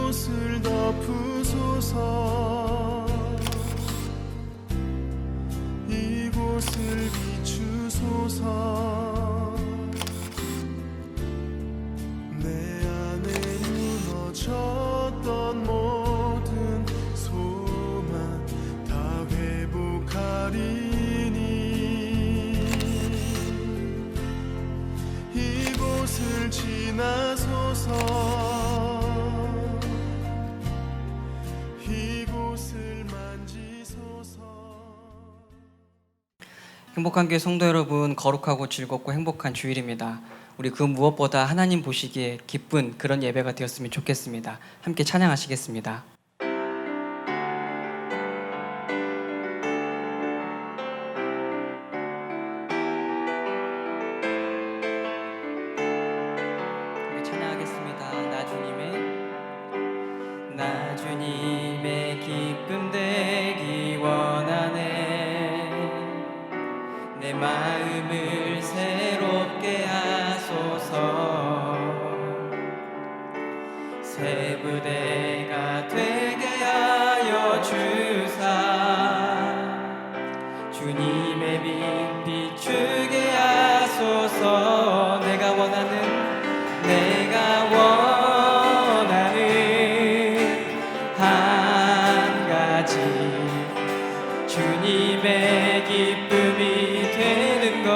이곳을 덮으소서. 이곳을 비추소서. 내 안에 무너졌던 모든 소망 다 회복하리니. 이곳을 지나소서. 이곳을 만지소서. 행복한 교회 성도 여러분, 거룩하고 즐겁고 행복한 주일입니다. 우리 그 무엇보다 하나님 보시기에 기쁜 그런 예배가 되었으면 좋겠습니다. 함께 찬양하시겠습니다. 함께 찬양하겠습니다. 나 주님의 기쁨 되기 원하네. 내 마음을 새롭게 하소서. 새 부대가 되게 하여 주사. 주님의 빛 비추게 하소서. 내가 원하는 한 가지, 주님의 기쁨이 되는 것.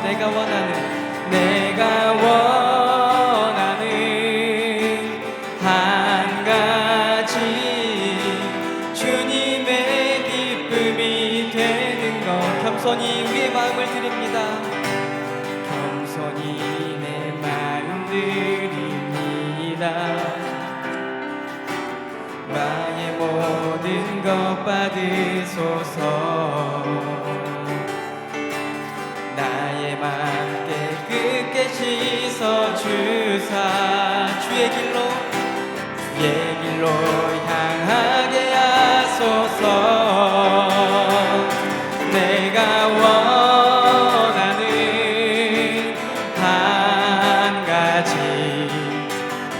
내가 원하는 한 가지, 주님의 기쁨이 되는 것. 겸손히 우리의 마음을 드립니다. 겸손히 내 마음 드립니다. 나의 모든 것 받으소서. 나의 맘 깨끗게 씻어주사. 주의 길로 향하게 하소서. 내가 원하는 한 가지,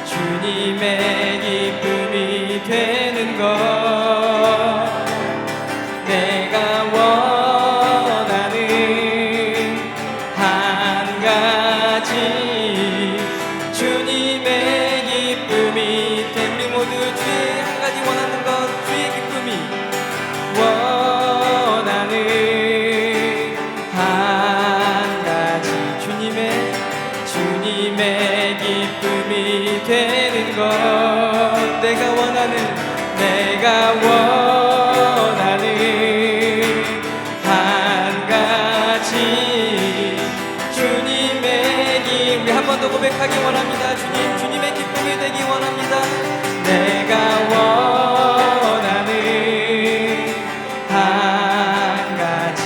주님의 기쁨이 되는 것. 내가 원하는 한 가지, 주님의 기쁨이 된. 우리 모두 주의 한 가지 원하는 것, 주의 기쁨이 원하는 한 가지, 주님의 기쁨이 되는 것. 내가 원하는 한 가지, 주님의 기쁨. 우리 한 번 더 고백하기 원합니다. 주님의 기쁨이 되기 원합니다. 내가 원하는 한 가지,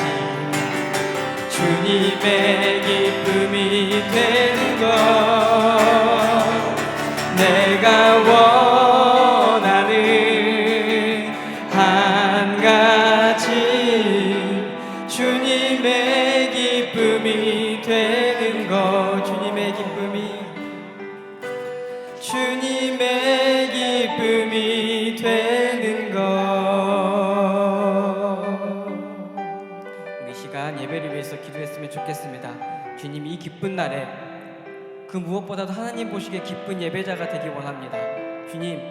주님의 기쁨이 되는 것. 내가 원하는 한 가지, 주님의 기쁨이 되는 것. 주님의 기쁨이 되는 것. 우리 시간 예배를 위해서 기도했으면 좋겠습니다. 주님, 이 기쁜 날에 그 무엇보다도 하나님 보시기에 기쁜 예배자가 되기 원합니다. 주님,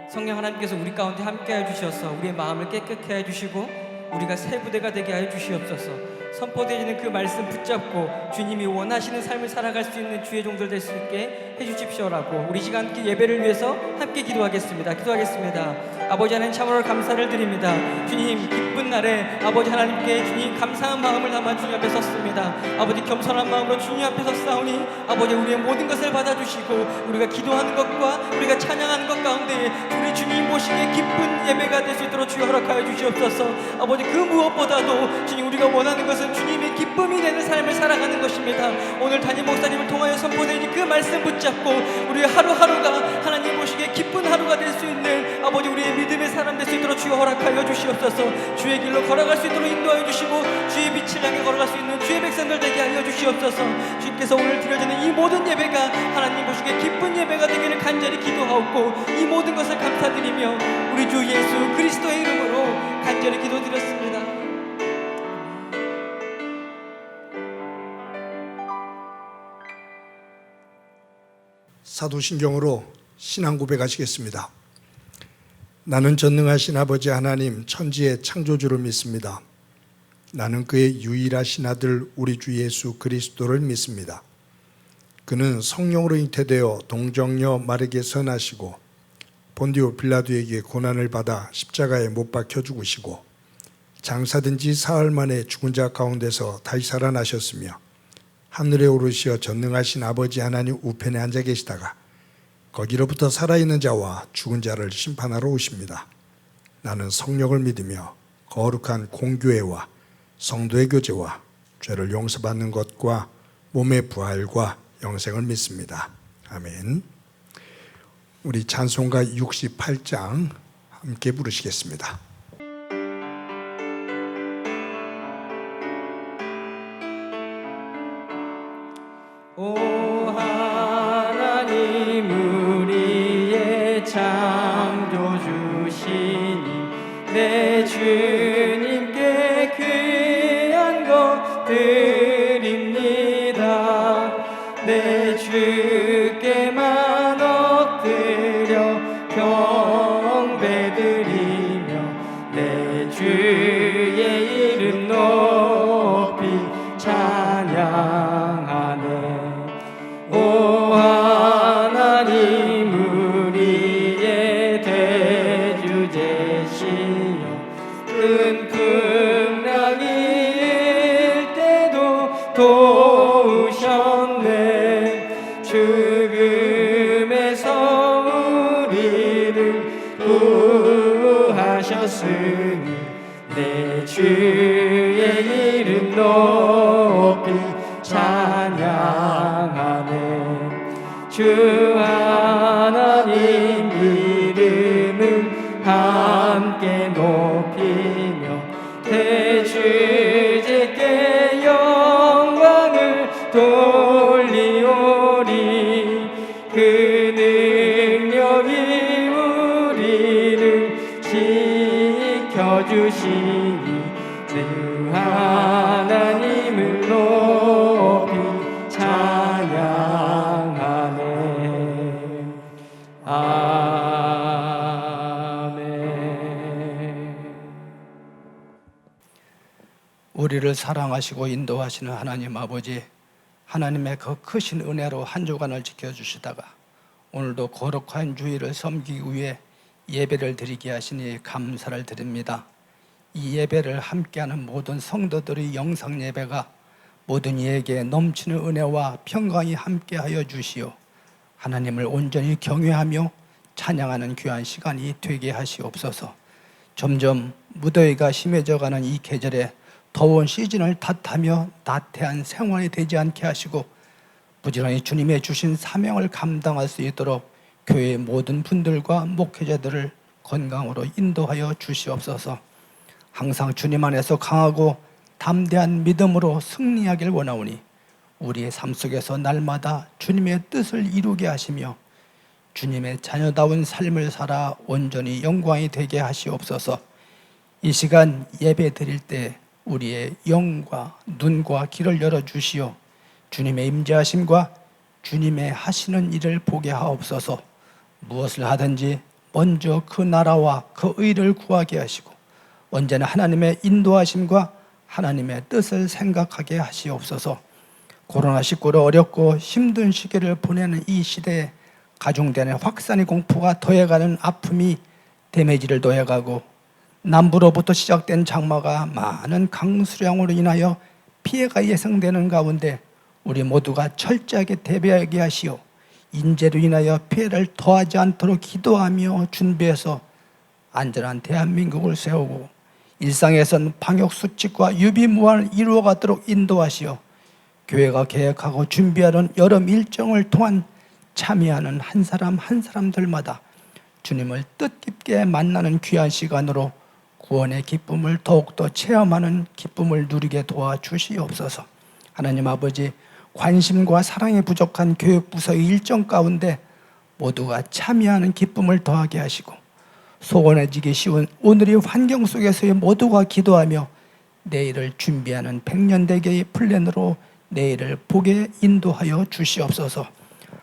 성령 하나님께서 우리 가운데 함께 해주셔서 우리의 마음을 깨끗게 해주시고 우리가 새 부대가 되게 하여 주시옵소서. 선포되어지는 그 말씀 붙잡고 주님이 원하시는 삶을 살아갈 수 있는 주의 종들 될 수 있게 해주십시오라고 우리 시간 예배를 위해서 함께 기도하겠습니다. 아버지 하나님, 참으로 감사를 드립니다. 주님, 기쁜 날에 아버지 하나님께 주님 감사한 마음을 담아 주님 앞에 섰습니다. 아버지, 겸손한 마음으로 주님 앞에 섰사오니 아버지, 우리의 모든 것을 받아주시고 우리가 기도하는 것과 우리가 찬양하는 것 가운데 우리 주님 보시기에 기쁜 예배가 될 수 있도록 주여 허락하여 주시옵소서. 아버지, 그 무엇보다도 주님, 우리가 원하는 것은 주님의 기쁨이 되는 삶을 살아가는 것입니다. 오늘 담임 목사님을 통하여 선포되는 그 말씀 붙잡고 우리 하루하루가 하나님 보시기에 기쁜 하루가 될 수 있는 아버지, 우리의 믿음의 사람 될 수 있도록 주여 허락하여 주시옵소서. 주의 길로 걸어갈 수 있도록 인도하여 주시고 주의 빛을 향해 걸어갈 수 있는 주의 백성들 되게 하여 주시옵소서. 주님께서 오늘 드려지는 이 모든 예배가 하나님 보시기에 기쁜 예배가 되기를 간절히 기도하옵고 이 모든 것을 감사드리며 우리 주 예수 그리스도의 이름으로 간절히 기도드렸습니다. 사도신경으로 신앙 고백하시겠습니다. 나는 전능하신 아버지 하나님 천지의 창조주를 믿습니다. 나는 그의 유일하신 아들 우리 주 예수 그리스도를 믿습니다. 그는 성령으로 잉태되어 동정녀 마르게서 나시고 본디오 빌라도에게 고난을 받아 십자가에 못 박혀 죽으시고 장사된 지 사흘 만에 죽은 자 가운데서 다시 살아나셨으며 하늘에 오르시어 전능하신 아버지 하나님 우편에 앉아 계시다가 거기로부터 살아있는 자와 죽은 자를 심판하러 오십니다. 나는 성령을 믿으며 거룩한 공교회와 성도의 교제와 죄를 용서받는 것과 몸의 부활과 영생을 믿습니다. 아멘. 우리 찬송가 68장 함께 부르시겠습니다. 오 하나님 우리의 창조주시니 내 주님께 귀한 것 드립니다. 내 주께만 엎드려 경배드리며 내 주의 이름 높이 찬양하네. 오 하나님 우리의 대주제시여 큰 풍랑이 일 때도 도우셨네. 죽음에서 우리를 구하셨으니 내 주의 이름 높이 찬양하네. 주 하나님 이름을 함께 높이며 대주제께 영광을 돌리오리. 그 능력이 우리를 지켜주시니 주 하나님을 높이 찬양하네. 아멘. 우리를 사랑하시고 인도하시는 하나님 아버지, 하나님의 그 크신 은혜로 한 주간을 지켜주시다가 오늘도 거룩한 주일을 섬기기 위해 예배를 드리게 하시니 감사를 드립니다. 이 예배를 함께하는 모든 성도들의 영상 예배가 모든 이에게 넘치는 은혜와 평강이 함께하여 주시오. 하나님을 온전히 경외하며 찬양하는 귀한 시간이 되게 하시옵소서. 점점 무더위가 심해져가는 이 계절에 더운 시즌을 탓하며 나태한 생활이 되지 않게 하시고 부지런히 주님의 주신 사명을 감당할 수 있도록 교회의 모든 분들과 목회자들을 건강으로 인도하여 주시옵소서. 항상 주님 안에서 강하고 담대한 믿음으로 승리하길 원하오니 우리의 삶 속에서 날마다 주님의 뜻을 이루게 하시며 주님의 자녀다운 삶을 살아 온전히 영광이 되게 하시옵소서. 이 시간 예배 드릴 때 우리의 영과 눈과 귀를 열어주시어 주님의 임재하심과 주님의 하시는 일을 보게 하옵소서. 무엇을 하든지 먼저 그 나라와 그 의를 구하게 하시고 언제나 하나님의 인도하심과 하나님의 뜻을 생각하게 하시옵소서. 코로나19로 어렵고 힘든 시기를 보내는 이 시대에 가중되는 확산의 공포가 더해가는 아픔이 데미지를 더해가고 남부로부터 시작된 장마가 많은 강수량으로 인하여 피해가 예상되는 가운데 우리 모두가 철저하게 대비하게 하시어 인재로 인하여 피해를 더하지 않도록 기도하며 준비해서 안전한 대한민국을 세우고 일상에선 방역수칙과 유비무환을 이루어가도록 인도하시어 교회가 계획하고 준비하는 여름 일정을 통한 참여하는 한 사람 한 사람들마다 주님을 뜻깊게 만나는 귀한 시간으로 구원의 기쁨을 더욱더 체험하는 기쁨을 누리게 도와주시옵소서. 하나님 아버지, 관심과 사랑이 부족한 교육부서의 일정 가운데 모두가 참여하는 기쁨을 더하게 하시고 소원해지기 쉬운 오늘의 환경 속에서의 모두가 기도하며 내일을 준비하는 백년대계의 플랜으로 내일을 보게 인도하여 주시옵소서.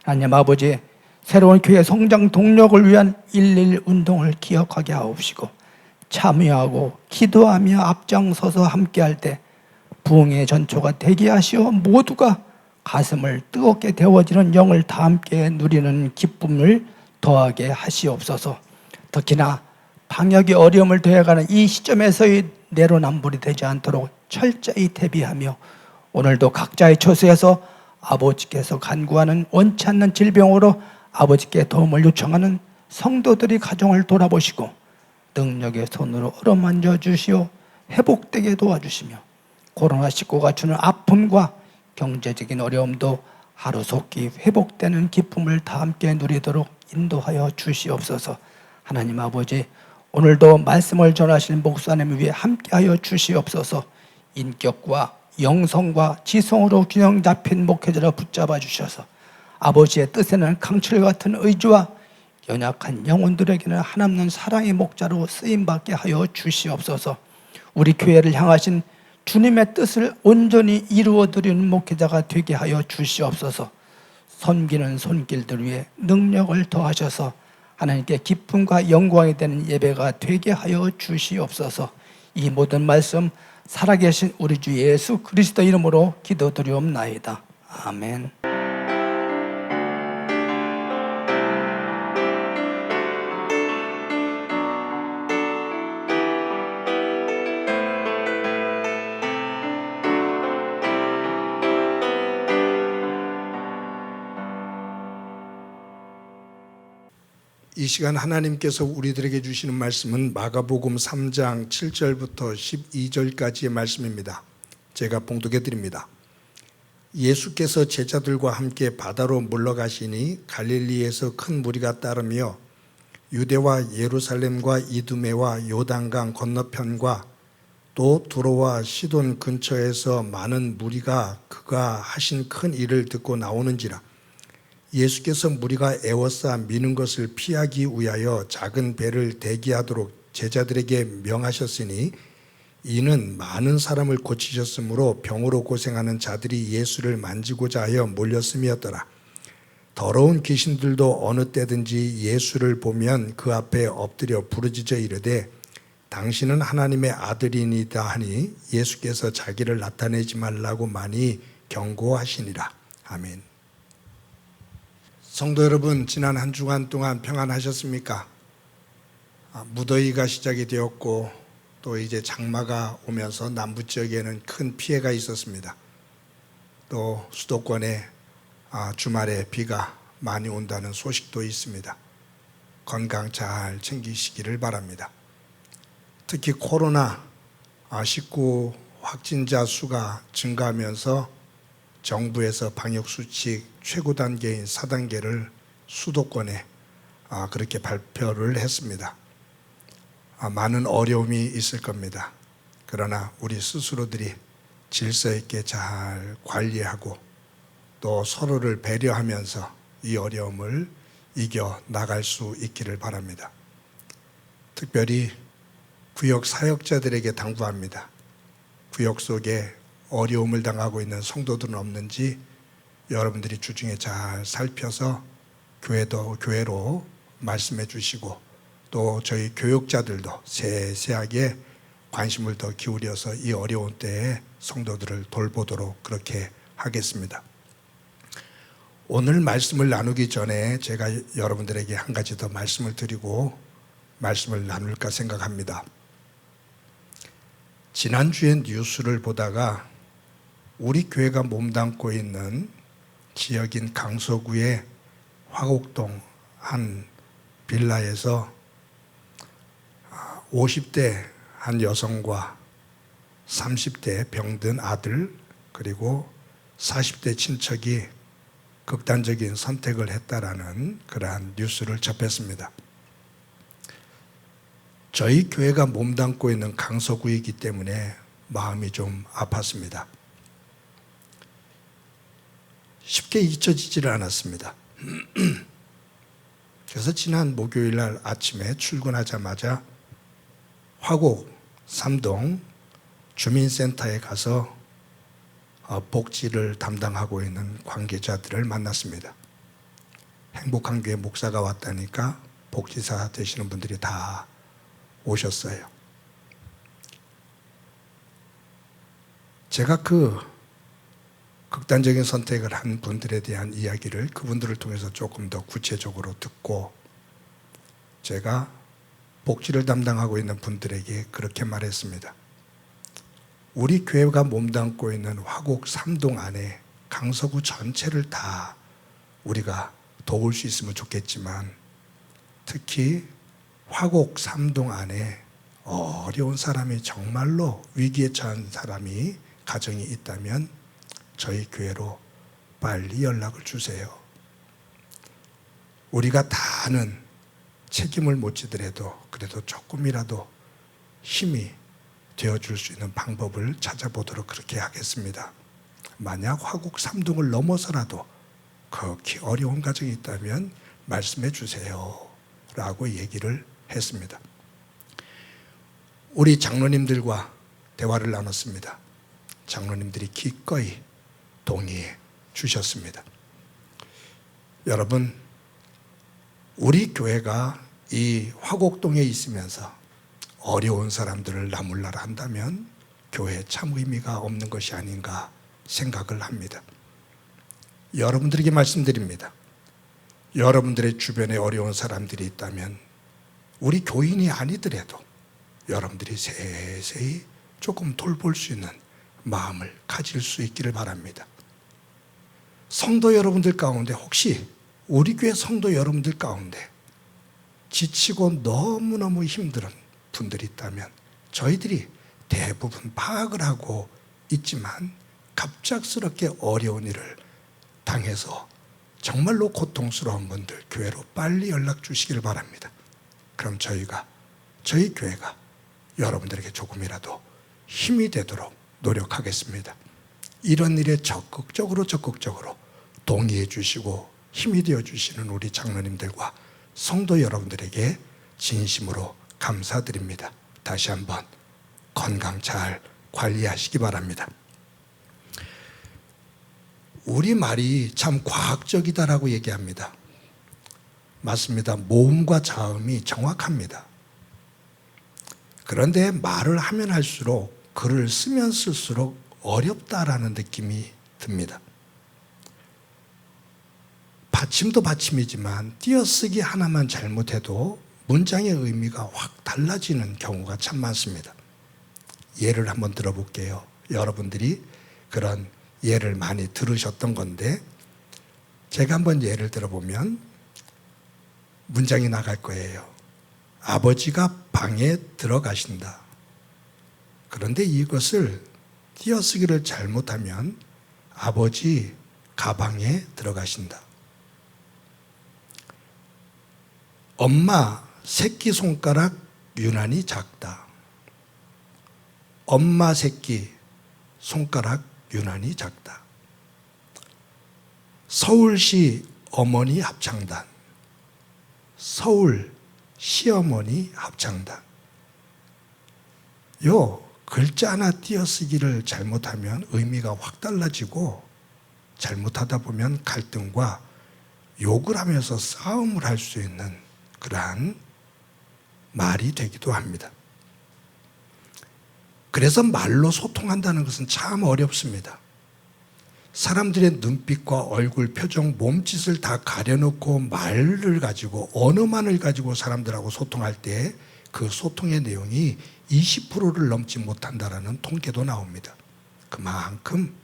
하나님 아버지, 새로운 교회 성장 동력을 위한 1.1 운동을 기억하게 하옵시고 참여하고 기도하며 앞장서서 함께할 때 부흥의 전초가 되게 하시어 모두가 가슴을 뜨겁게 데워지는 영을 다 함께 누리는 기쁨을 더하게 하시옵소서. 특히나 방역의 어려움을 더해가는 이 시점에서의 내로남불이 되지 않도록 철저히 대비하며 오늘도 각자의 처소에서 아버지께서 간구하는 원치 않는 질병으로 아버지께 도움을 요청하는 성도들이 가정을 돌아보시고 능력의 손으로 어루만져 주시어 회복되게 도와주시며 코로나19가 주는 아픔과 경제적인 어려움도 하루속히 회복되는 기쁨을 다 함께 누리도록 인도하여 주시옵소서. 하나님 아버지, 오늘도 말씀을 전하실 목사님 위에 함께하여 주시옵소서. 인격과 영성과 지성으로 균형 잡힌 목회자를 붙잡아 주셔서 아버지의 뜻에는 강철 같은 의지와 연약한 영혼들에게는 한없는 사랑의 목자로 쓰임받게 하여 주시옵소서. 우리 교회를 향하신 주님의 뜻을 온전히 이루어드리는 목회자가 되게 하여 주시옵소서. 섬기는 손길들 위해 능력을 더하셔서 하나님께 기쁨과 영광이 되는 예배가 되게 하여 주시옵소서. 이 모든 말씀 살아계신 우리 주 예수 그리스도 이름으로 기도드리옵나이다. 아멘. 이 시간 하나님께서 우리들에게 주시는 말씀은 마가복음 3장 7절부터 12절까지의 말씀입니다. 제가 봉독해 드립니다. 예수께서 제자들과 함께 바다로 물러가시니 갈릴리에서 큰 무리가 따르며 유대와 예루살렘과 이두메와 요단강 건너편과 또 두로와 시돈 근처에서 많은 무리가 그가 하신 큰 일을 듣고 나오는지라. 예수께서 무리가 애워싸 미는 것을 피하기 위하여 작은 배를 대기하도록 제자들에게 명하셨으니 이는 많은 사람을 고치셨으므로 병으로 고생하는 자들이 예수를 만지고자 하여 몰렸음이었더라. 더러운 귀신들도 어느 때든지 예수를 보면 그 앞에 엎드려 부르짖어 이르되 당신은 하나님의 아들이니다 하니 예수께서 자기를 나타내지 말라고 많이 경고하시니라. 아멘. 성도 여러분, 지난 한 주간 동안 평안하셨습니까? 무더위가 시작이 되었고 또 이제 장마가 오면서 남부 지역에는 큰 피해가 있었습니다. 또 수도권에 주말에 비가 많이 온다는 소식도 있습니다. 건강 잘 챙기시기를 바랍니다. 특히 코로나19 확진자 수가 증가하면서 정부에서 방역수칙 최고 단계인 4단계를 수도권에 그렇게 발표를 했습니다. 많은 어려움이 있을 겁니다. 그러나 우리 스스로들이 질서 있게 잘 관리하고 또 서로를 배려하면서 이 어려움을 이겨 나갈 수 있기를 바랍니다. 특별히 구역 사역자들에게 당부합니다. 구역 속에 어려움을 당하고 있는 성도들은 없는지 여러분들이 주중에 잘 살펴서 교회로 말씀해 주시고 또 저희 교육자들도 세세하게 관심을 더 기울여서 이 어려운 때에 성도들을 돌보도록 그렇게 하겠습니다. 오늘 말씀을 나누기 전에 제가 여러분들에게 한 가지 더 말씀을 드리고 말씀을 나눌까 생각합니다. 지난주에 뉴스를 보다가 우리 교회가 몸담고 있는 지역인 강서구의 화곡동 한 빌라에서 50대 한 여성과 30대 병든 아들 그리고 40대 친척이 극단적인 선택을 했다라는 그러한 뉴스를 접했습니다. 저희 교회가 몸담고 있는 강서구이기 때문에 마음이 좀 아팠습니다. 쉽게 잊혀지지를 않았습니다. 그래서 지난 목요일 날 아침에 출근하자마자 화곡 삼동 주민센터에 가서 복지를 담당하고 있는 관계자들을 만났습니다. 행복한 교회 목사가 왔다니까 복지사 되시는 분들이 다 오셨어요. 제가 그 극단적인 선택을 한 분들에 대한 이야기를 그분들을 통해서 조금 더 구체적으로 듣고 제가 복지를 담당하고 있는 분들에게 그렇게 말했습니다. 우리 교회가 몸담고 있는 화곡 삼동 안에 강서구 전체를 다 우리가 도울 수 있으면 좋겠지만 특히 화곡 삼동 안에 어려운 사람이 정말로 위기에 처한 사람이 가정이 있다면 저희 교회로 빨리 연락을 주세요. 우리가 다는 책임을 못 지더라도 그래도 조금이라도 힘이 되어줄 수 있는 방법을 찾아보도록 그렇게 하겠습니다. 만약 화곡 삼동을 넘어서라도 그렇게 어려운 가정이 있다면 말씀해 주세요 라고 얘기를 했습니다. 우리 장로님들과 대화를 나눴습니다. 장로님들이 기꺼이 동의해 주셨습니다. 여러분, 우리 교회가 이 화곡동에 있으면서 어려운 사람들을 나물라라 한다면 교회에 참 의미가 없는 것이 아닌가 생각을 합니다. 여러분들에게 말씀드립니다. 여러분들의 주변에 어려운 사람들이 있다면 우리 교인이 아니더라도 여러분들이 세세히 조금 돌볼 수 있는 마음을 가질 수 있기를 바랍니다. 성도 여러분들 가운데 혹시 우리 교회 성도 여러분들 가운데 지치고 너무너무 힘든 분들이 있다면 저희들이 대부분 파악을 하고 있지만 갑작스럽게 어려운 일을 당해서 정말로 고통스러운 분들 교회로 빨리 연락 주시기를 바랍니다. 그럼 저희 교회가 여러분들에게 조금이라도 힘이 되도록 노력하겠습니다. 이런 일에 적극적으로 동의해 주시고 힘이 되어 주시는 우리 장로님들과 성도 여러분들에게 진심으로 감사드립니다. 다시 한번 건강 잘 관리하시기 바랍니다. 우리 말이 참 과학적이다라고 얘기합니다. 맞습니다. 모음과 자음이 정확합니다. 그런데 말을 하면 할수록 글을 쓰면 쓸수록 어렵다라는 느낌이 듭니다. 받침도 받침이지만 띄어쓰기 하나만 잘못해도 문장의 의미가 확 달라지는 경우가 참 많습니다. 예를 한번 들어볼게요. 여러분들이 그런 예를 많이 들으셨던 건데 제가 한번 예를 들어보면 문장이 나갈 거예요. 아버지가 방에 들어가신다. 그런데 이것을 띄어쓰기를 잘못하면 아버지 가방에 들어가신다. 엄마 새끼손가락 유난히 작다. 엄마 새끼 손가락 유난히 작다. 서울시 어머니 합창단, 서울 시어머니 합창단. 요 글자 하나 띄어쓰기를 잘못하면 의미가 확 달라지고 잘못하다 보면 갈등과 욕을 하면서 싸움을 할 수 있는 그러한 말이 되기도 합니다. 그래서 말로 소통한다는 것은 참 어렵습니다. 사람들의 눈빛과 얼굴, 표정, 몸짓을 다 가려놓고 말을 가지고 언어만을 가지고 사람들하고 소통할 때 그 소통의 내용이 20%를 넘지 못한다라는 통계도 나옵니다. 그만큼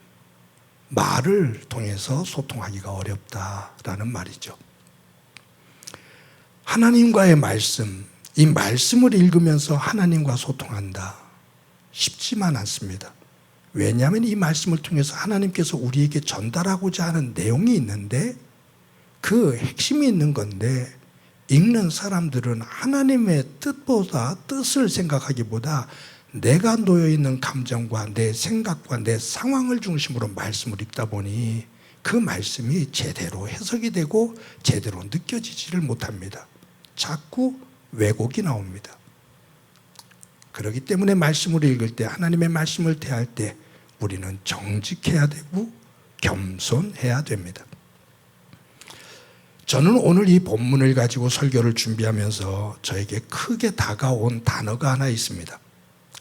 말을 통해서 소통하기가 어렵다라는 말이죠. 하나님과의 말씀, 이 말씀을 읽으면서 하나님과 소통한다. 쉽지만 않습니다. 왜냐하면 이 말씀을 통해서 하나님께서 우리에게 전달하고자 하는 내용이 있는데 그 핵심이 있는 건데 읽는 사람들은 하나님의 뜻을 생각하기보다 내가 놓여있는 감정과 내 생각과 내 상황을 중심으로 말씀을 읽다 보니 그 말씀이 제대로 해석이 되고 제대로 느껴지지를 못합니다. 자꾸 왜곡이 나옵니다. 그렇기 때문에 말씀을 읽을 때, 하나님의 말씀을 대할 때 우리는 정직해야 되고 겸손해야 됩니다. 저는 오늘 이 본문을 가지고 설교를 준비하면서 저에게 크게 다가온 단어가 하나 있습니다.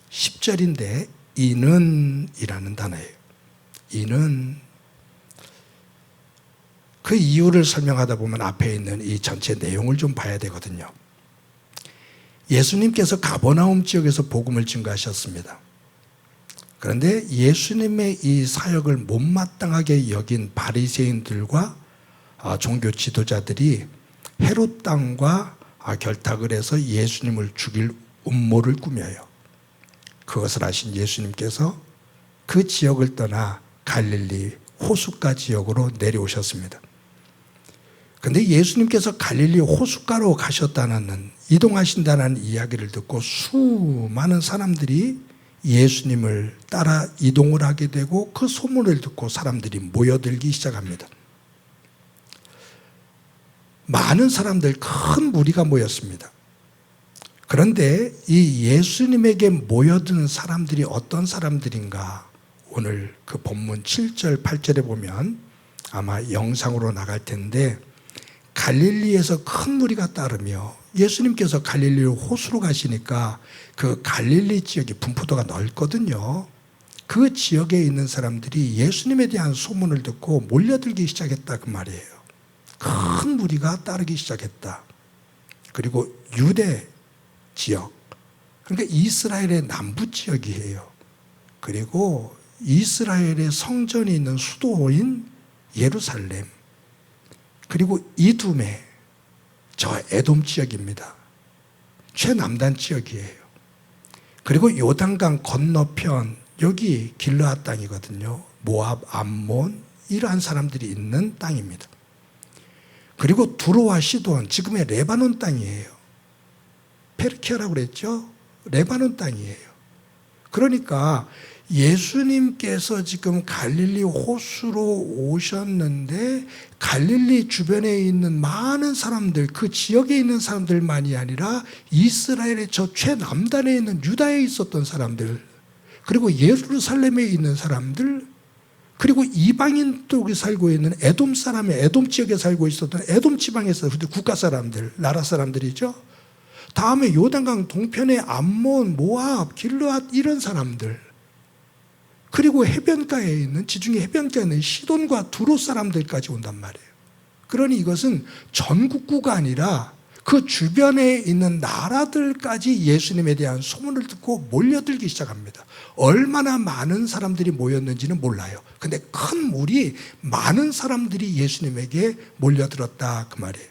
10절인데 이는 이라는 단어예요. 이는, 그 이유를 설명하다 보면 앞에 있는 이 전체 내용을 좀 봐야 되거든요. 예수님께서 가버나움 지역에서 복음을 증거하셨습니다. 그런데 예수님의 이 사역을 못마땅하게 여긴 바리새인들과 종교 지도자들이 헤롯 왕과 결탁을 해서 예수님을 죽일 음모를 꾸며요. 그것을 아신 예수님께서 그 지역을 떠나 갈릴리 호숫가 지역으로 내려오셨습니다. 그런데 예수님께서 갈릴리 호숫가로 가셨다는, 이동하신다는 이야기를 듣고 수많은 사람들이 예수님을 따라 이동을 하게 되고 그 소문을 듣고 사람들이 모여들기 시작합니다. 많은 사람들, 큰 무리가 모였습니다. 그런데 이 예수님에게 모여든 사람들이 어떤 사람들인가, 오늘 그 본문 7절, 8절에 보면 아마 영상으로 나갈 텐데, 갈릴리에서 큰 무리가 따르며, 예수님께서 갈릴리 호수로 가시니까 그 갈릴리 지역이 분포도가 넓거든요. 그 지역에 있는 사람들이 예수님에 대한 소문을 듣고 몰려들기 시작했다, 그 말이에요. 큰 무리가 따르기 시작했다. 그리고 유대 지역, 그러니까 이스라엘의 남부 지역이에요. 그리고 이스라엘의 성전이 있는 수도인 예루살렘, 그리고 이두메, 저 에돔 지역입니다. 최남단 지역이에요. 그리고 요단강 건너편, 여기 길르앗 땅이거든요. 모압, 암몬, 이러한 사람들이 있는 땅입니다. 그리고 두로와 시돈, 지금의 레바논 땅이에요. 페르키아라고 그랬죠? 레바논 땅이에요. 그러니까 예수님께서 지금 갈릴리 호수로 오셨는데 갈릴리 주변에 있는 많은 사람들, 그 지역에 있는 사람들만이 아니라 이스라엘의 저 최남단에 있는 유다에 있었던 사람들, 그리고 예루살렘에 있는 사람들, 그리고 이방인 쪽에 살고 있는 에돔 사람의 에돔 지역에 살고 있었던 에돔 지방에서 국가 사람들, 나라 사람들이죠. 다음에 요단강 동편의 암몬, 모압, 길르앗 이런 사람들, 그리고 해변가에 있는, 지중해 해변가에 있는 시돈과 두로 사람들까지 온단 말이에요. 그러니 이것은 전국구가 아니라 그 주변에 있는 나라들까지 예수님에 대한 소문을 듣고 몰려들기 시작합니다. 얼마나 많은 사람들이 모였는지는 몰라요. 근데 큰 무리, 많은 사람들이 예수님에게 몰려들었다, 그 말이에요.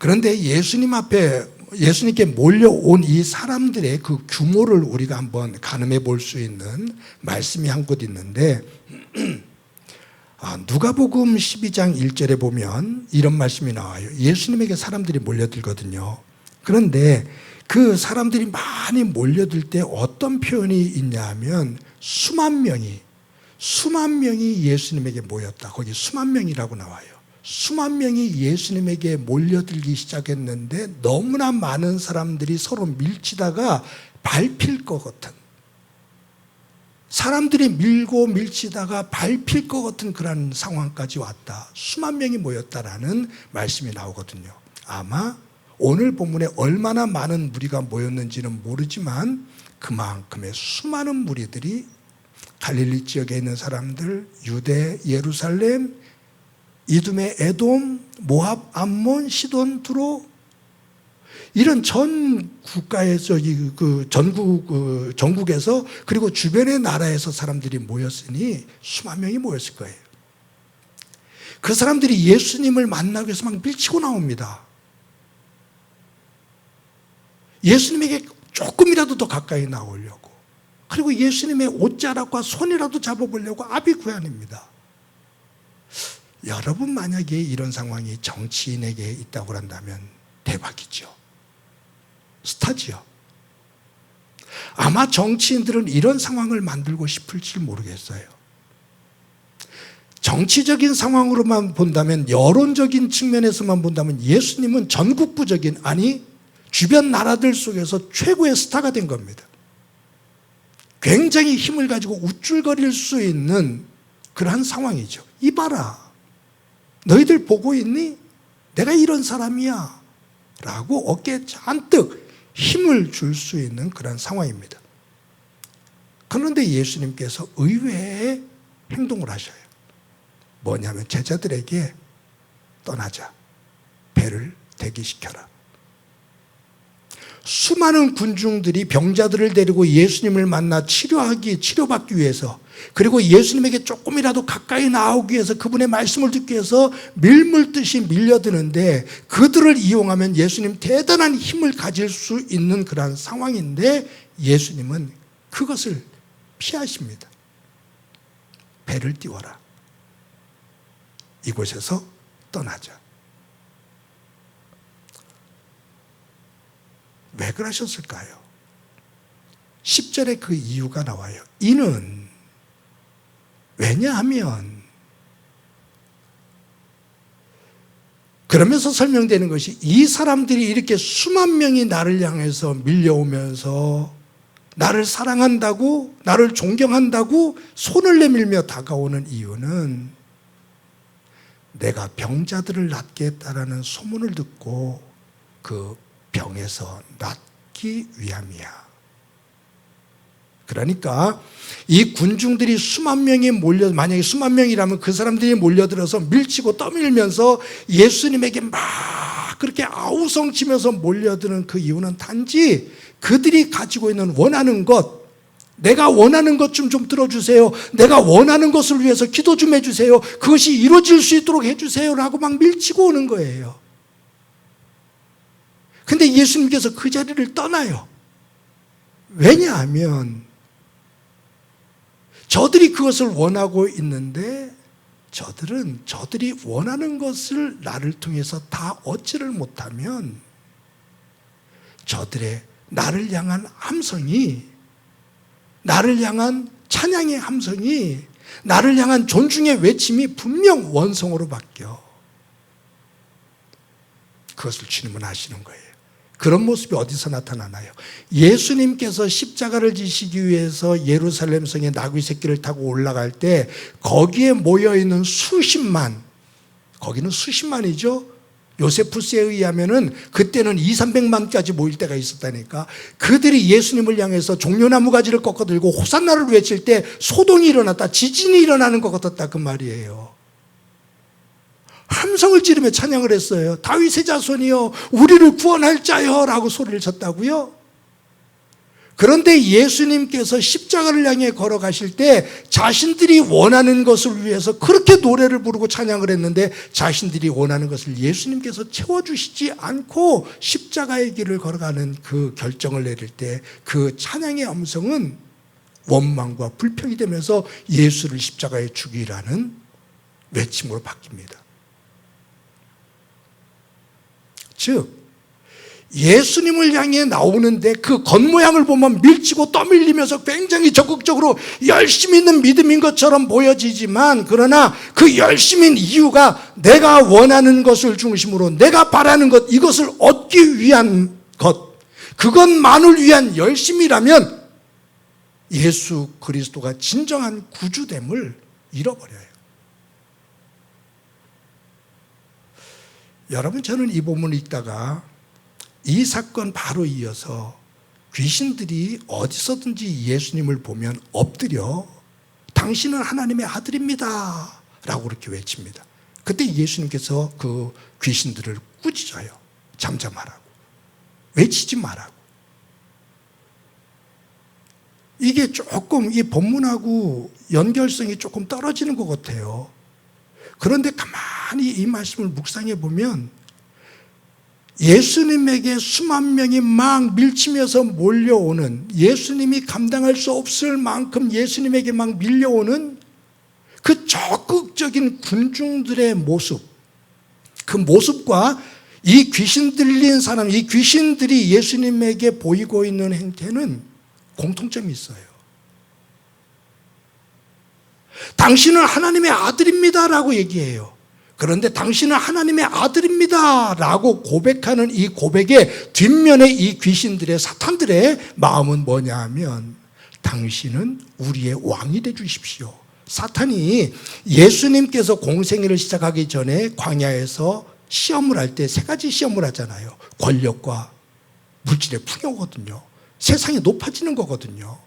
그런데 예수님께 몰려온 이 사람들의 그 규모를 우리가 한번 가늠해 볼 수 있는 말씀이 한 곳 있는데, 누가복음 12장 1절에 보면 이런 말씀이 나와요. 예수님에게 사람들이 몰려들거든요. 그런데 그 사람들이 많이 몰려들 때 어떤 표현이 있냐 하면 수만 명이 예수님에게 모였다. 거기 수만 명이라고 나와요. 수만 명이 예수님에게 몰려들기 시작했는데 너무나 많은 사람들이 서로 밀치다가 밟힐 것 같은, 사람들이 밀고 밀치다가 밟힐 것 같은 그런 상황까지 왔다. 수만 명이 모였다라는 말씀이 나오거든요. 아마 오늘 본문에 얼마나 많은 무리가 모였는지는 모르지만 그만큼의 수많은 무리들이 갈릴리 지역에 있는 사람들, 유대, 예루살렘, 이두메, 에돔, 모압, 암몬, 시돈, 두로, 이런 전 국가에서 전국에서 그리고 주변의 나라에서 사람들이 모였으니 수만 명이 모였을 거예요. 그 사람들이 예수님을 만나기 위해서 막 밀치고 나옵니다. 예수님에게 조금이라도 더 가까이 나오려고, 그리고 예수님의 옷자락과 손이라도 잡아보려고 아비구환입니다. 여러분, 만약에 이런 상황이 정치인에게 있다고 한다면 대박이죠. 스타지요. 아마 정치인들은 이런 상황을 만들고 싶을지 모르겠어요. 정치적인 상황으로만 본다면, 여론적인 측면에서만 본다면 예수님은 전국부적인, 아니 주변 나라들 속에서 최고의 스타가 된 겁니다. 굉장히 힘을 가지고 우쭐거릴 수 있는 그러한 상황이죠. 이봐라, 너희들 보고 있니? 내가 이런 사람이야 라고 어깨에 잔뜩 힘을 줄 수 있는 그런 상황입니다. 그런데 예수님께서 의외의 행동을 하셔요. 뭐냐면 제자들에게 떠나자, 배를 대기시켜라. 수많은 군중들이 병자들을 데리고 예수님을 만나 치료받기 위해서, 그리고 예수님에게 조금이라도 가까이 나오기 위해서, 그분의 말씀을 듣기 위해서 밀물듯이 밀려드는데, 그들을 이용하면 예수님 대단한 힘을 가질 수 있는 그런 상황인데 예수님은 그것을 피하십니다. 배를 띄워라. 이곳에서 떠나자. 왜 그러셨을까요? 10절에 그 이유가 나와요. 이는, 왜냐하면, 그러면서 설명되는 것이, 이 사람들이 이렇게 수만 명이 나를 향해서 밀려오면서 나를 사랑한다고, 나를 존경한다고 손을 내밀며 다가오는 이유는 내가 병자들을 낫게 했다라는 소문을 듣고 그 병에서 낫기 위함이야. 그러니까 이 군중들이 수만 명이 만약에 수만 명이라면 그 사람들이 몰려들어서 밀치고 떠밀면서 예수님에게 막 그렇게 아우성치면서 몰려드는 그 이유는 단지 그들이 가지고 있는 원하는 것, 내가 원하는 것 좀 들어주세요, 내가 원하는 것을 위해서 기도 좀 해주세요, 그것이 이루어질 수 있도록 해주세요 라고 막 밀치고 오는 거예요. 근데 예수님께서 그 자리를 떠나요. 왜냐하면 저들이 그것을 원하고 있는데 저들이 원하는 것을 나를 통해서 다 얻지를 못하면 저들의 나를 향한 함성이, 나를 향한 찬양의 함성이, 나를 향한 존중의 외침이 분명 원성으로 바뀌어. 그것을 주님은 아시는 거예요. 그런 모습이 어디서 나타나나요? 예수님께서 십자가를 지시기 위해서 예루살렘 성에 나귀 새끼를 타고 올라갈 때 거기에 모여있는 수십만, 거기는 수십만이죠. 요세푸스에 의하면은 그때는 200~300만까지 모일 때가 있었다니까. 그들이 예수님을 향해서 종려나무 가지를 꺾어 들고 호산나를 외칠 때 소동이 일어났다, 지진이 일어나는 것 같았다, 그 말이에요. 함성을 지르며 찬양을 했어요. 다윗의 자손이여 우리를 구원할 자여 라고 소리를 쳤다고요. 그런데 예수님께서 십자가를 향해 걸어가실 때 자신들이 원하는 것을 위해서 그렇게 노래를 부르고 찬양을 했는데 자신들이 원하는 것을 예수님께서 채워주시지 않고 십자가의 길을 걸어가는 그 결정을 내릴 때 그 찬양의 음성은 원망과 불평이 되면서 예수를 십자가에 죽이라는 외침으로 바뀝니다. 즉 예수님을 향해 나오는데 그 겉모양을 보면 밀치고 떠밀리면서 굉장히 적극적으로 열심히 있는 믿음인 것처럼 보여지지만, 그러나 그 열심인 이유가 내가 원하는 것을 중심으로 내가 바라는 것, 이것을 얻기 위한 것, 그것만을 위한 열심이라면 예수 그리스도가 진정한 구주됨을 잃어버려요. 여러분, 저는 이 본문을 읽다가 이 사건 바로 이어서 귀신들이 어디서든지 예수님을 보면 엎드려 당신은 하나님의 아들입니다 라고 그렇게 외칩니다. 그때 예수님께서 그 귀신들을 꾸짖어요. 잠잠하라고, 외치지 말라고. 이게 조금 이 본문하고 연결성이 조금 떨어지는 것 같아요. 그런데 가만히 이 말씀을 묵상해 보면 예수님에게 수만 명이 막 밀치면서 몰려오는, 예수님이 감당할 수 없을 만큼 예수님에게 막 밀려오는 그 적극적인 군중들의 모습, 그 모습과 이 귀신 들린 사람, 이 귀신들이 예수님에게 보이고 있는 행태는 공통점이 있어요. 당신은 하나님의 아들입니다라고 얘기해요. 그런데 당신은 하나님의 아들입니다라고 고백하는 이 고백의 뒷면에 이 귀신들의 사탄들의 마음은 뭐냐 하면 당신은 우리의 왕이 돼 주십시오. 사탄이 예수님께서 공생애를 시작하기 전에 광야에서 시험을 할 때 세 가지 시험을 하잖아요. 권력과 물질의 풍요거든요. 세상이 높아지는 거거든요.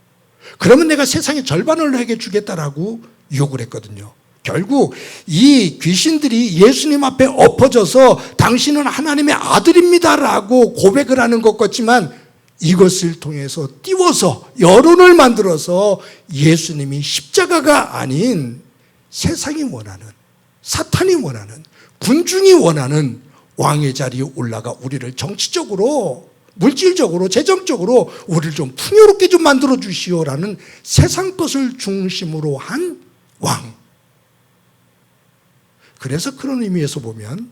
그러면 내가 세상의 절반을 내게 주겠다라고 유혹을 했거든요. 결국 이 귀신들이 예수님 앞에 엎어져서 당신은 하나님의 아들입니다라고 고백을 하는 것 같지만 이것을 통해서 띄워서 여론을 만들어서 예수님이 십자가가 아닌 세상이 원하는, 사탄이 원하는, 군중이 원하는 왕의 자리에 올라가 우리를 정치적으로, 물질적으로, 재정적으로 우리를 좀 풍요롭게 좀 만들어 주시오라는 세상 것을 중심으로 한 왕. 그래서 그런 의미에서 보면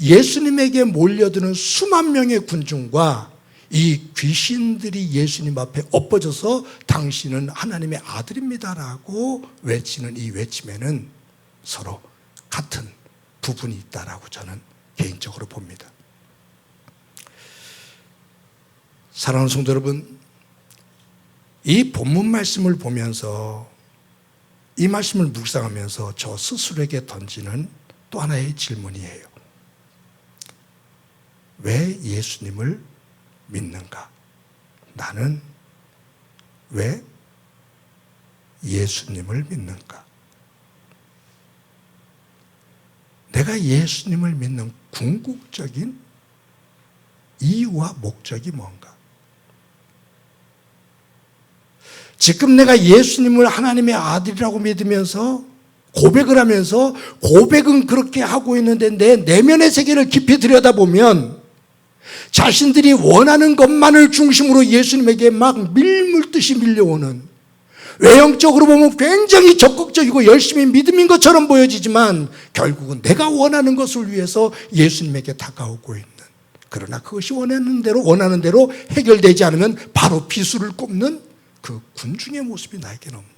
예수님에게 몰려드는 수만 명의 군중과 이 귀신들이 예수님 앞에 엎어져서 당신은 하나님의 아들입니다라고 외치는 이 외침에는 서로 같은 부분이 있다라고 저는 개인적으로 봅니다. 사랑하는 성도 여러분, 이 본문 말씀을 보면서 이 말씀을 묵상하면서 저 스스로에게 던지는 또 하나의 질문이에요. 왜 예수님을 믿는가? 나는 왜 예수님을 믿는가? 내가 예수님을 믿는 궁극적인 이유와 목적이 뭔가? 지금 내가 예수님을 하나님의 아들이라고 믿으면서 고백을 하면서 고백은 그렇게 하고 있는데 내 내면의 세계를 깊이 들여다보면 자신들이 원하는 것만을 중심으로 예수님에게 막 밀물듯이 밀려오는, 외형적으로 보면 굉장히 적극적이고 열심히 믿음인 것처럼 보여지지만 결국은 내가 원하는 것을 위해서 예수님에게 다가오고 있는, 그러나 그것이 원하는 대로 해결되지 않으면 바로 비수를 꼽는 그 군중의 모습이 나에게는 없나.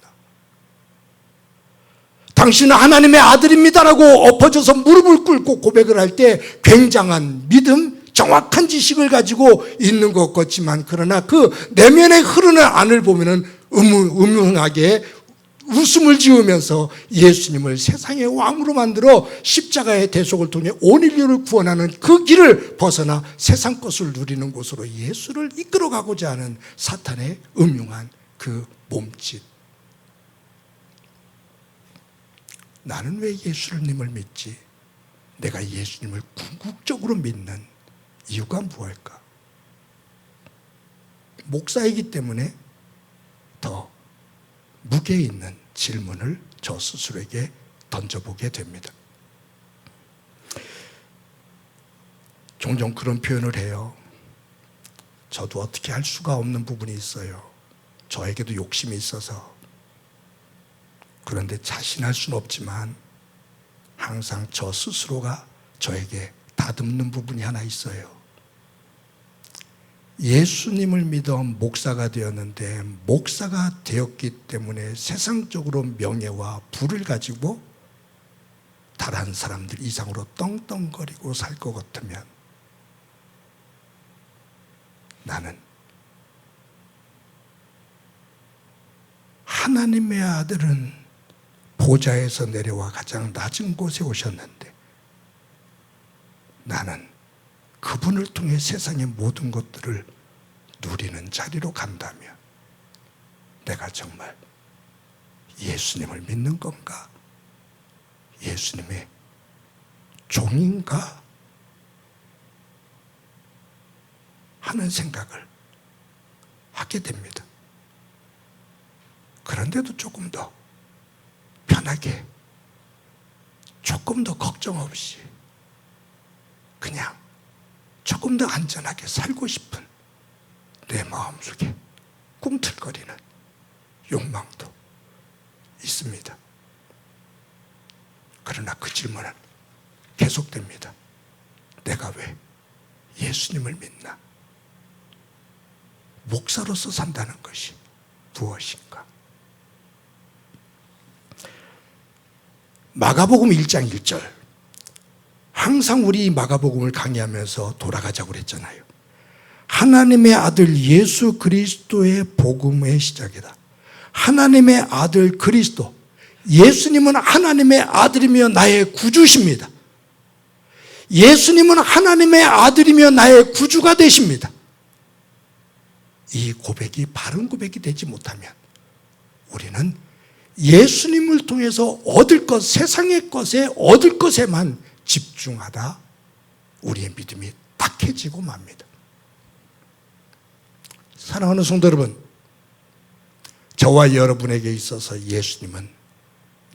당신은 하나님의 아들입니다라고 엎어져서 무릎을 꿇고 고백을 할 때 굉장한 믿음, 정확한 지식을 가지고 있는 것 같지만 그러나 그 내면에 흐르는 안을 보면은 음흉하게 웃음을 지으면서 예수님을 세상의 왕으로 만들어 십자가의 대속을 통해 온 인류를 구원하는 그 길을 벗어나 세상 것을 누리는 곳으로 예수를 이끌어가고자 하는 사탄의 음흉한 그 몸짓. 나는 왜 예수님을 믿지? 내가 예수님을 궁극적으로 믿는 이유가 무엇일까? 목사이기 때문에 더 무게 있는 질문을 저 스스로에게 던져보게 됩니다. 종종 그런 표현을 해요. 저도 어떻게 할 수가 없는 부분이 있어요. 저에게도 욕심이 있어서. 그런데 자신할 수는 없지만 항상 저 스스로가 저에게 다듬는 부분이 하나 있어요. 예수님을 믿어 목사가 되었는데 목사가 되었기 때문에 세상적으로 명예와 부를 가지고 다른 사람들 이상으로 떵떵거리고 살 것 같으면 나는 하나님의 아들은 보좌에서 내려와 가장 낮은 곳에 오셨는데 나는 그분을 통해 세상의 모든 것들을 누리는 자리로 간다면 내가 정말 예수님을 믿는 건가? 예수님의 종인가? 하는 생각을 하게 됩니다. 그런데도 조금 더 편하게, 조금 더 걱정 없이 그냥 조금 더 안전하게 살고 싶은 내 마음속에 꿈틀거리는 욕망도 있습니다. 그러나 그 질문은 계속됩니다. 내가 왜 예수님을 믿나? 목사로서 산다는 것이 무엇인가? 마가복음 1장 1절. 항상 우리 마가복음을 강의하면서 돌아가자고 그랬잖아요. 하나님의 아들 예수 그리스도의 복음의 시작이다. 하나님의 아들 그리스도. 예수님은 하나님의 아들이며 나의 구주십니다. 예수님은 하나님의 아들이며 나의 구주가 되십니다. 이 고백이 바른 고백이 되지 못하면 우리는 예수님을 통해서 얻을 것, 세상의 것에 얻을 것에만 집중하다 우리의 믿음이 탁해지고 맙니다. 사랑하는 성도 여러분, 저와 여러분에게 있어서 예수님은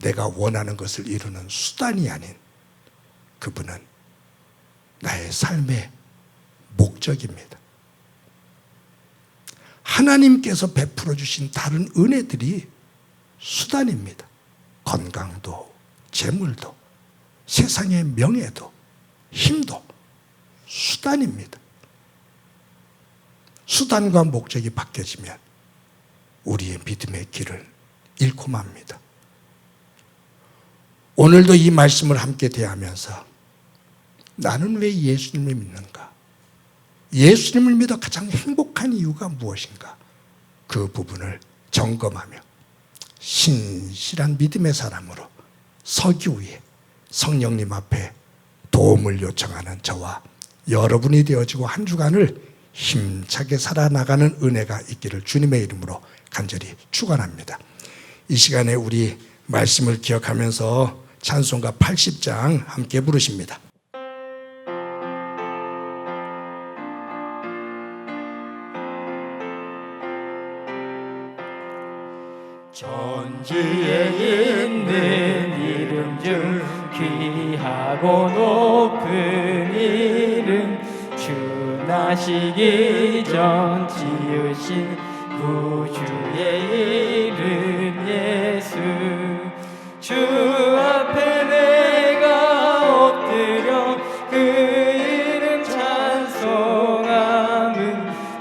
내가 원하는 것을 이루는 수단이 아닌 그분은 나의 삶의 목적입니다. 하나님께서 베풀어 주신 다른 은혜들이 수단입니다. 건강도, 재물도, 세상의 명예도, 힘도 수단입니다. 수단과 목적이 바뀌어지면 우리의 믿음의 길을 잃고 맙니다. 오늘도 이 말씀을 함께 대하면서 나는 왜 예수님을 믿는가? 예수님을 믿어 가장 행복한 이유가 무엇인가? 그 부분을 점검하며 신실한 믿음의 사람으로 서기 위해 성령님 앞에 도움을 요청하는 저와 여러분이 되어지고 한 주간을 힘차게 살아나가는 은혜가 있기를 주님의 이름으로 간절히 축원합니다. 이 시간에 우리 말씀을 기억하면서 찬송가 80장 함께 부르십니다. 천지에 있는 이름 중 귀하고 높은 이름, 주 나시기 전 지으신 구주의 이름 예수. 주 앞에 내가 엎드려 그 이름 찬송함은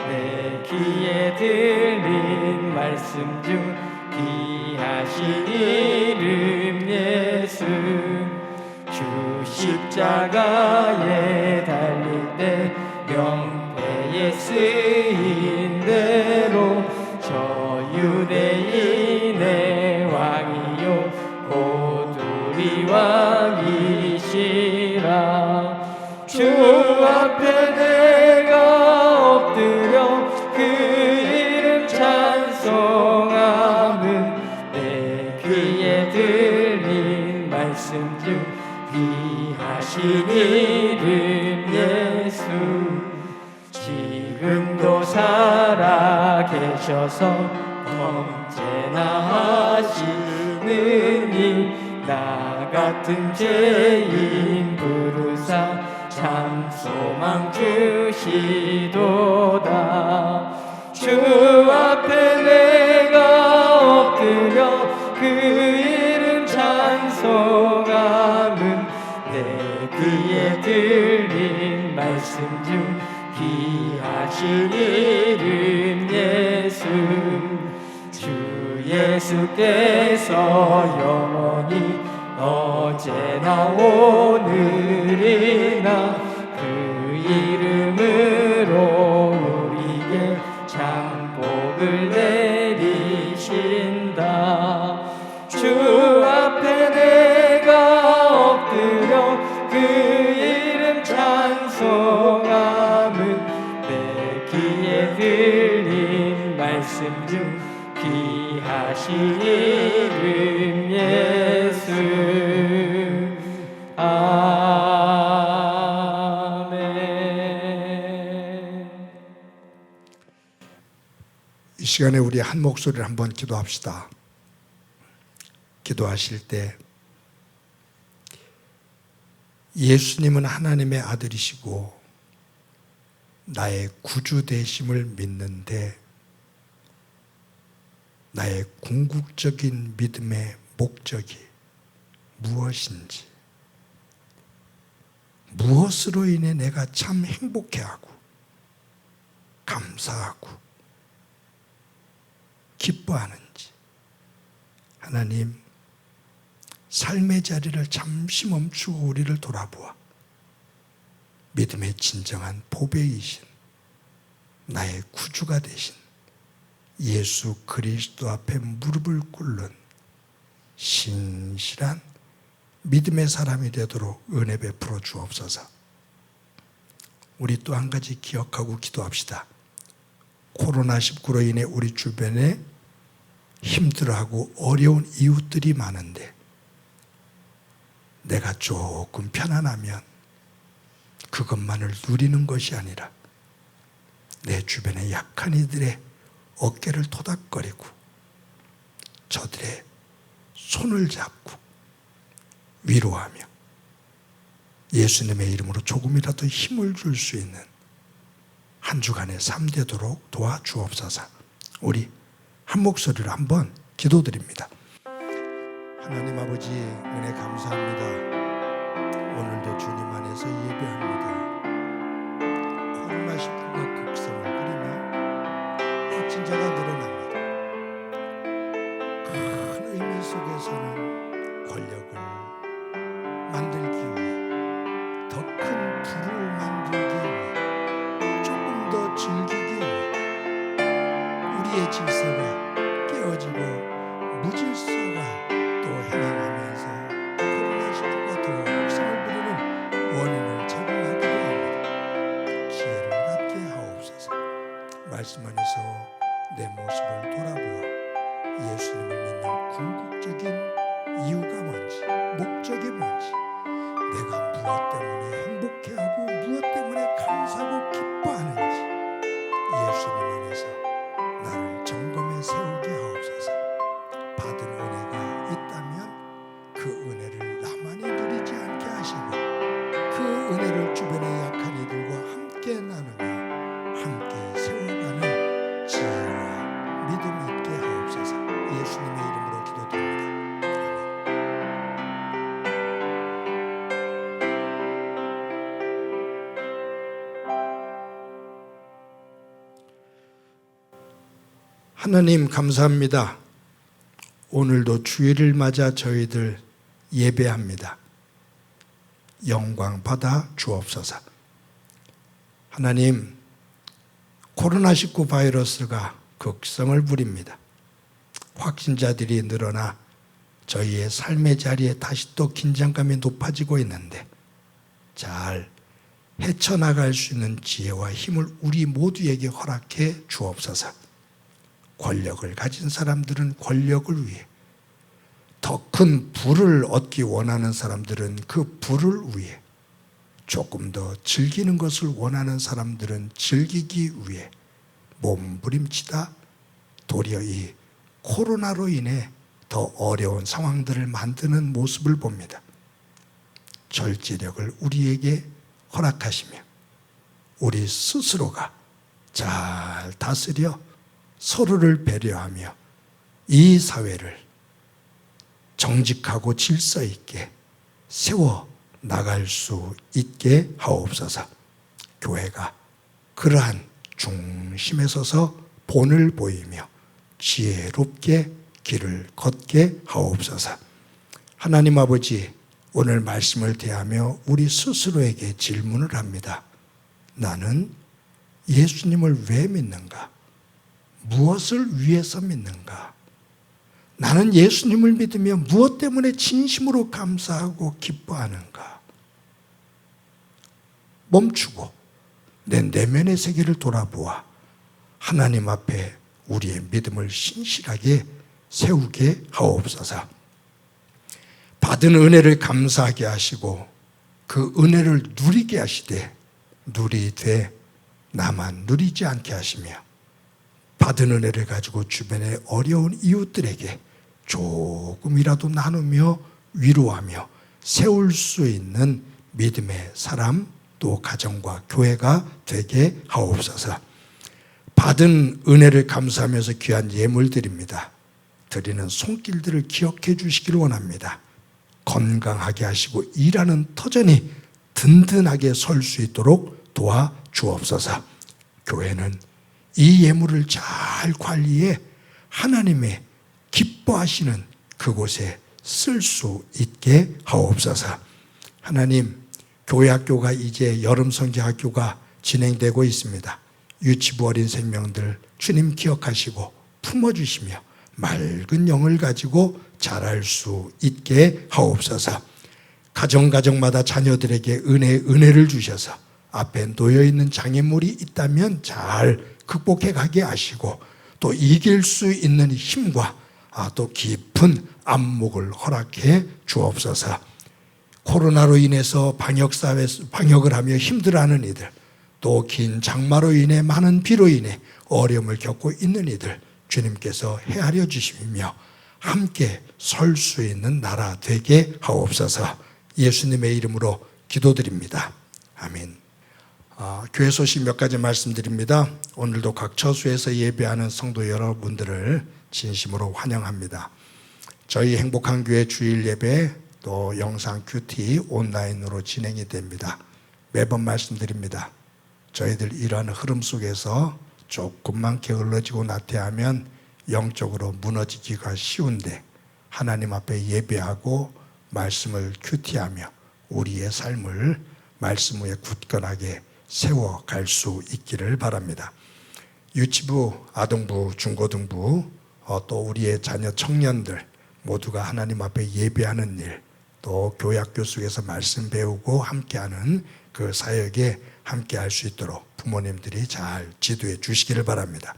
내 귀에 들린 말씀 중 귀하신 이름 예수. 주 십자가에 달릴 때 명패에 쓰인 대로 저 유대인의 왕이요 곧 우리 왕이시라. 주 앞에 내가 엎드려 그 이름 찬송함은 내 귀에 들린 말씀 중 귀하신 이름 예수. 지금도 살아 계셔서 언제나 하시느니 나 같은 죄인 부르사 참 소망 주시도다. 주 앞에 내가 엎드려 그 이름 찬송함은 내 귀에 들린 말씀 중 귀하신 이름 예수. 주 예수께서 영원히 어제나 오늘이나 그 이름으로 우리에게 참 복을 내리신다. 주 앞에 내가 엎드려 그 이름 찬송함은 내 귀에 들린 말씀 중 귀하신 이름 예수. 아멘. 이 시간에 우리 한 목소리를 한번 기도합시다. 기도하실 때 예수님은 하나님의 아들이시고 나의 구주 되심을 믿는데 나의 궁극적인 믿음의 목적이 무엇인지, 무엇으로 인해 내가 참 행복해하고 감사하고 기뻐하는지 하나님 삶의 자리를 잠시 멈추고 우리를 돌아보아 믿음의 진정한 보배이신 나의 구주가 되신 예수 그리스도 앞에 무릎을 꿇는 신실한 믿음의 사람이 되도록 은혜 베풀어 주옵소서. 우리 또 한 가지 기억하고 기도합시다. 코로나19로 인해 우리 주변에 힘들어하고 어려운 이웃들이 많은데 내가 조금 편안하면 그것만을 누리는 것이 아니라 내 주변의 약한 이들의 어깨를 토닥거리고 저들의 손을 잡고 위로하며 예수님의 이름으로 조금이라도 힘을 줄 수 있는 한 주간의 삶 되도록 도와주옵소서. 우리 한 목소리로 한번 기도드립니다. 하나님 아버지 은혜 감사합니다. 오늘도 주님 안에서 예배합니다. 코로나19가 극성을 부리며 확진자가 늘어납니다. 큰 의미 속에서는 권력을 만들기 위해 더 큰 부를 만들기 위해 조금 더 즐기기 위해 우리의 질서가 깨어지고 무질서가 또 행해가면서 코로나19가 더 극성을 부리는 원인을 제공하기도 합니다. 지혜를 갖게 하옵소서. 말씀 안에서 내 모습을 돌아보아 예수님을 믿는 궁극적인 이유가 뭔지, 목적이 뭔지, 내가 무엇 때문에 행복해하고 무엇 때문에 감사하고 기뻐하는지 예수님 안에서 나를 점검해 세우게 하옵소서. 받은 은혜가 있다면 그 은혜를 나만이 누리지 않게 하시고 그 은혜를 주변의 약한 이들과 함께 나누며 함께 세워가는 지혜와 믿음이 있게 하옵소서. 예수님의 이름으로 기도드립니다. 하나님 감사합니다. 오늘도 주일을 맞아 저희들 예배합니다. 영광 받아 주옵소서. 하나님, 코로나19 바이러스가 극성을 부립니다. 확진자들이 늘어나 저희의 삶의 자리에 다시 또 긴장감이 높아지고 있는데 잘 헤쳐나갈 수 있는 지혜와 힘을 우리 모두에게 허락해 주옵소서. 권력을 가진 사람들은 권력을 위해, 더 큰 부를 얻기 원하는 사람들은 그 부를 위해, 조금 더 즐기는 것을 원하는 사람들은 즐기기 위해 몸부림치다 도리어 이 코로나로 인해 더 어려운 상황들을 만드는 모습을 봅니다. 절제력을 우리에게 허락하시며 우리 스스로가 잘 다스려 서로를 배려하며 이 사회를 정직하고 질서 있게 세워 나갈 수 있게 하옵소서. 교회가 그러한 중심에 서서 본을 보이며 지혜롭게 길을 걷게 하옵소서. 하나님 아버지, 오늘 말씀을 대하며 우리 스스로에게 질문을 합니다. 나는 예수님을 왜 믿는가? 무엇을 위해서 믿는가? 나는 예수님을 믿으며 무엇 때문에 진심으로 감사하고 기뻐하는가? 멈추고 내 내면의 세계를 돌아보아 하나님 앞에 우리의 믿음을 신실하게 세우게 하옵소서. 받은 은혜를 감사하게 하시고 그 은혜를 누리게 하시되 누리되 나만 누리지 않게 하시며 받은 은혜를 가지고 주변의 어려운 이웃들에게 조금이라도 나누며 위로하며 세울 수 있는 믿음의 사람 또 가정과 교회가 되게 하옵소서. 받은 은혜를 감사하면서 귀한 예물 드립니다. 드리는 손길들을 기억해 주시기를 원합니다. 건강하게 하시고 일하는 터전이 든든하게 설 수 있도록 도와주옵소서. 교회는 이 예물을 잘 관리해 하나님의 기뻐하시는 그곳에 쓸 수 있게 하옵소서. 하나님, 교회 학교가 이제 여름 성경학교가 진행되고 있습니다. 유치부 어린 생명들 주님 기억하시고 품어주시며 맑은 영을 가지고 자랄 수 있게 하옵소서. 가정마다 자녀들에게 은혜를 주셔서 앞에 놓여있는 장애물이 있다면 잘 극복해 가게 하시고 또 이길 수 있는 힘과 또 깊은 안목을 허락해 주옵소서. 코로나로 인해서 방역을 하며 힘들어하는 이들, 또 긴 장마로 인해 많은 비로 인해 어려움을 겪고 있는 이들 주님께서 헤아려 주시며 함께 설 수 있는 나라 되게 하옵소서. 예수님의 이름으로 기도드립니다. 아멘. 교회 소식 몇 가지 말씀드립니다. 오늘도 각 처소에서 예배하는 성도 여러분들을 진심으로 환영합니다. 저희 행복한 교회 주일 예배 또 영상 큐티 온라인으로 진행이 됩니다. 매번 말씀드립니다. 저희들 이러한 흐름 속에서 조금만 게을러지고 나태하면 영적으로 무너지기가 쉬운데 하나님 앞에 예배하고 말씀을 큐티하며 우리의 삶을 말씀 위에 굳건하게 세워갈 수 있기를 바랍니다. 유치부, 아동부, 중고등부, 또 우리의 자녀 청년들 모두가 하나님 앞에 예배하는 일, 또 교회 학교 속에서 말씀 배우고 함께하는 그 사역에 함께할 수 있도록 부모님들이 잘 지도해 주시기를 바랍니다.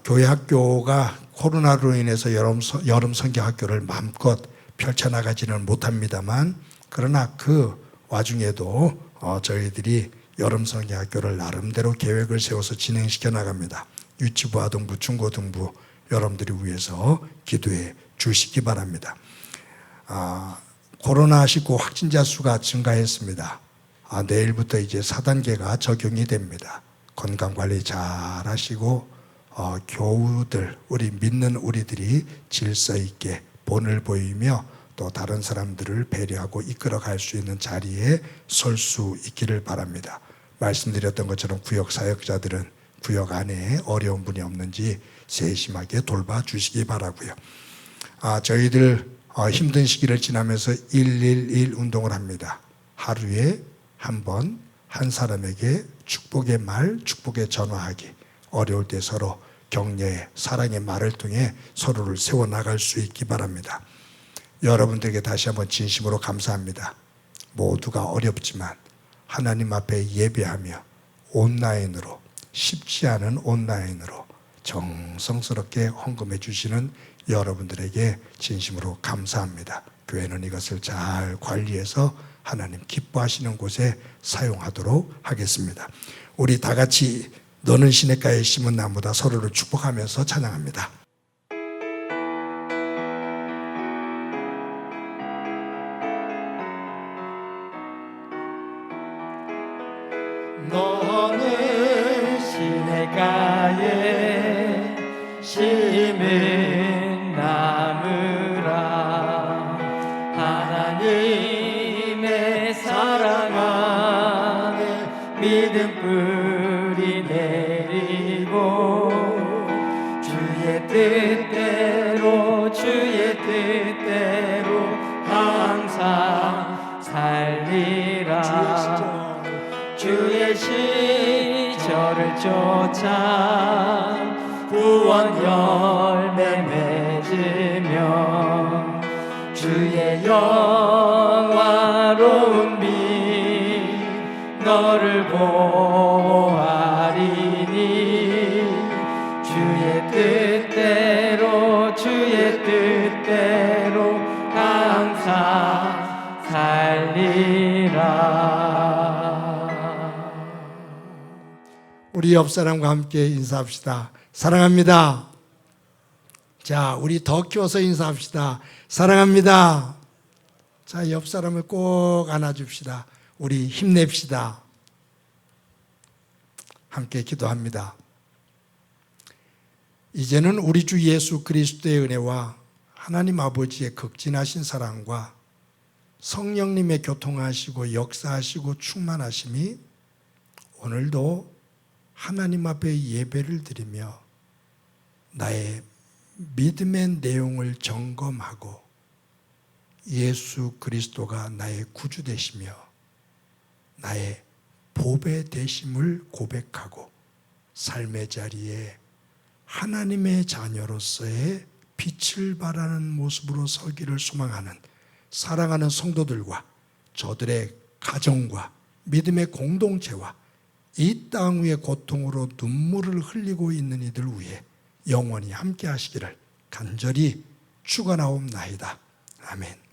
교회 학교가 코로나로 인해서 여름 성경학교를 마음껏 펼쳐나가지는 못합니다만 그러나 그 와중에도 저희들이 여름 성경학교를 나름대로 계획을 세워서 진행시켜 나갑니다. 유치부, 아동부, 중고등부 여러분들이 위해서 기도해 주시기 바랍니다. 코로나19 확진자 수가 증가했습니다. 내일부터 이제 4단계가 적용이 됩니다. 건강관리 잘 하시고 교우들, 우리 믿는 우리들이 질서 있게 본을 보이며 또 다른 사람들을 배려하고 이끌어갈 수 있는 자리에 설 수 있기를 바랍니다. 말씀드렸던 것처럼 구역 사역자들은 구역 안에 어려운 분이 없는지 세심하게 돌봐주시기 바라고요. 저희들 힘든 시기를 지나면서 111 운동을 합니다. 하루에 한 번 한 사람에게 축복의 말, 축복의 전화하기. 어려울 때 서로 격려의 사랑의 말을 통해 서로를 세워나갈 수 있기 바랍니다. 여러분들에게 다시 한번 진심으로 감사합니다. 모두가 어렵지만 하나님 앞에 예배하며 온라인으로, 쉽지 않은 온라인으로 정성스럽게 헌금해 주시는 여러분들에게 진심으로 감사합니다. 교회는 이것을 잘 관리해서 하나님 기뻐하시는 곳에 사용하도록 하겠습니다. 우리 다 같이 너는 시냇가에 심은 나무다 서로를 축복하면서 찬양합니다. 너는 시냇가에 심은 나무라 하나님의 사랑 안에 믿음 뿌리 내리고 주의 뜻대로 항상 살리라 주의 시절을 쫓아 구원 열매 맺으며 주의 영화로운 빛 너를 보아리니 주의 뜻대로 항상 살리라. 우리 옆 사람과 함께 인사합시다. 사랑합니다. 자, 우리 더 키워서 인사합시다. 사랑합니다. 자, 옆 사람을 꼭 안아줍시다. 우리 힘냅시다. 함께 기도합니다. 이제는 우리 주 예수 그리스도의 은혜와 하나님 아버지의 극진하신 사랑과 성령님의 교통하시고 역사하시고 충만하심이 오늘도 하나님 앞에 예배를 드리며 나의 믿음의 내용을 점검하고 예수 그리스도가 나의 구주 되시며 나의 보배 되심을 고백하고 삶의 자리에 하나님의 자녀로서의 빛을 발하는 모습으로 서기를 소망하는 사랑하는 성도들과 저들의 가정과 믿음의 공동체와 이 땅 위의 고통으로 눈물을 흘리고 있는 이들 위해 영원히 함께 하시기를 간절히 축원하옵나이다. 아멘.